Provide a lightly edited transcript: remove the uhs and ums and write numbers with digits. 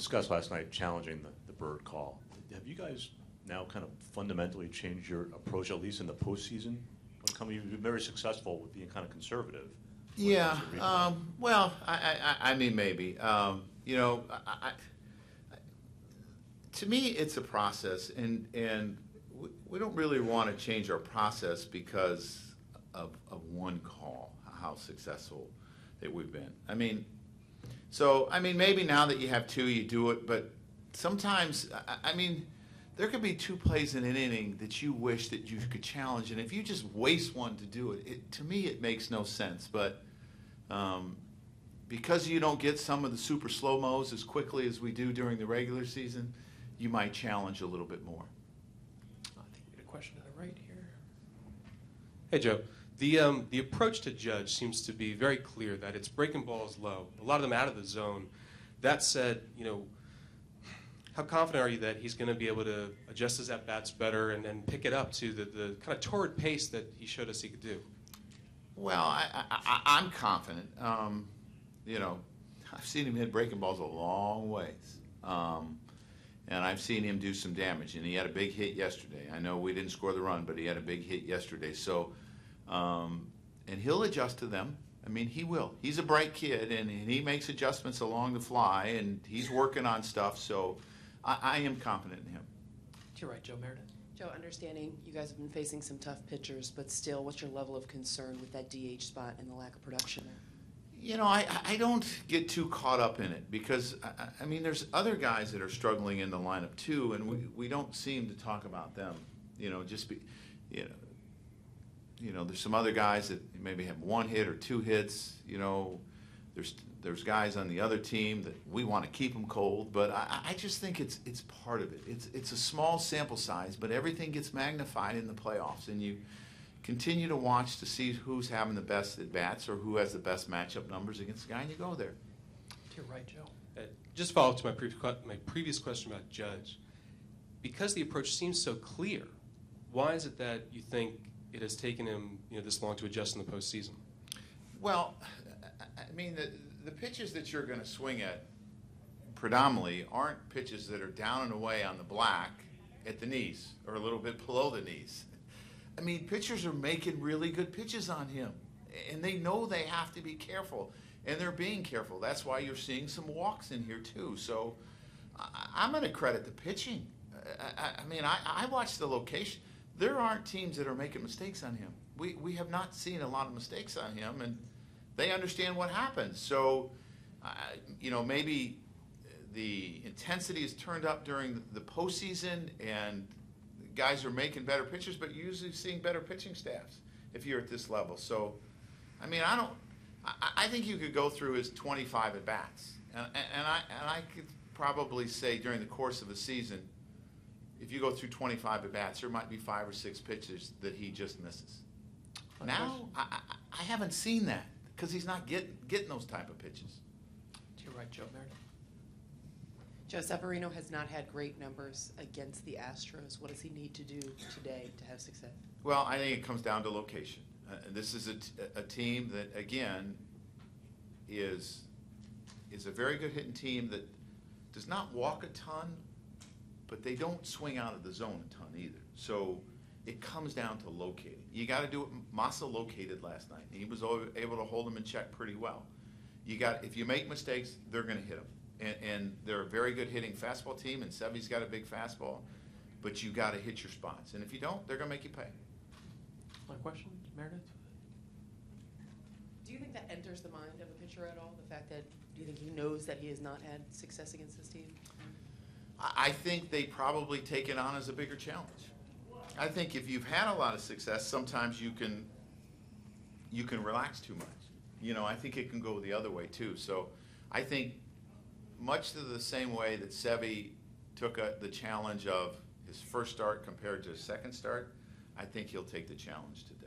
discussed last night challenging the bird call. Have you guys now kind of fundamentally changed your approach, at least in the postseason? You've been very successful with being kind of conservative. Yeah, well, I mean, maybe. You know, to me, it's a process, and we don't really want to change our process because of one call, how successful that we've been. I mean, maybe now that you have two, you do it, but sometimes, I mean, there could be two plays in an inning that you wish that you could challenge, and if you just waste one to do it, to me it makes no sense. But because you don't get some of the super slow-mos as quickly as we do during the regular season, you might challenge a little bit more. I think we had a question to the right here. Hey, Joe. The approach to Judge seems to be very clear that it's breaking balls low, a lot of them out of the zone. That said, you know, how confident are you that he's going to be able to adjust his at-bats better and pick it up to the kind of torrid pace that he showed us he could do? Well, I'm confident. You know, I've seen him hit breaking balls a long ways. And I've seen him do some damage. And he had a big hit yesterday. I know we didn't score the run, but he had a big hit yesterday. So, and he'll adjust to them. I mean, he will. He's a bright kid, and he makes adjustments along the fly, and he's working on stuff. So I am confident in him. You're right, Joe Meredith. Joe, understanding you guys have been facing some tough pitchers, but still, what's your level of concern with that DH spot and the lack of production there? You know, I don't get too caught up in it because, I mean, there's other guys that are struggling in the lineup too, and we don't seem to talk about them. You know, there's some other guys that maybe have one hit or two hits. You know, there's guys on the other team that we want to keep them cold, but I just think it's part of it. It's a small sample size, but everything gets magnified in the playoffs, and you continue to watch to see who's having the best at-bats or who has the best matchup numbers against the guy, and you go there. You're right, Joe. Just follow up to my previous question about Judge. Because the approach seems so clear, why is it that you think it has taken him this long to adjust in the postseason? Well, I mean, the pitches that you're going to swing at predominantly aren't pitches that are down and away on the black at the knees or a little bit below the knees. I mean, pitchers are making really good pitches on him, and they know they have to be careful, and they're being careful. That's why you're seeing some walks in here, too. So I'm going to credit the pitching. I mean, I watched the location. There aren't teams that are making mistakes on him. We have not seen a lot of mistakes on him, and they understand what happens. So, you know, maybe the intensity is turned up during the postseason, and guys are making better pitches, but you're usually seeing better pitching staffs if you're at this level. So, I mean, I think you could go through his 25 at bats, and I could probably say during the course of a season, if you go through 25 at bats, there might be 5 or 6 pitches that he just misses. Now, I haven't seen that because he's not getting those type of pitches. You're right, Joe Meredith. Joe, Severino has not had great numbers against the Astros. What does he need to do today to have success? Well, I think it comes down to location. This is a team that, again, is a very good hitting team that does not walk a ton, but they don't swing out of the zone a ton either. So it comes down to locating. You got to do it. Massa located last night. He was able to hold them in check pretty well. If you make mistakes, they're going to hit them. And they're a very good hitting fastball team, and Sevy's got a big fastball, but you got to hit your spots. And if you don't, they're going to make you pay. My question, Meredith? Do you think that enters the mind of a pitcher at all? The fact that, do you think he knows that he has not had success against this team? I think they probably take it on as a bigger challenge. I think if you've had a lot of success, sometimes you can relax too much. You know, I think it can go the other way too. So I think much to the same way that Sevy took the challenge of his first start compared to his second start, I think he'll take the challenge today.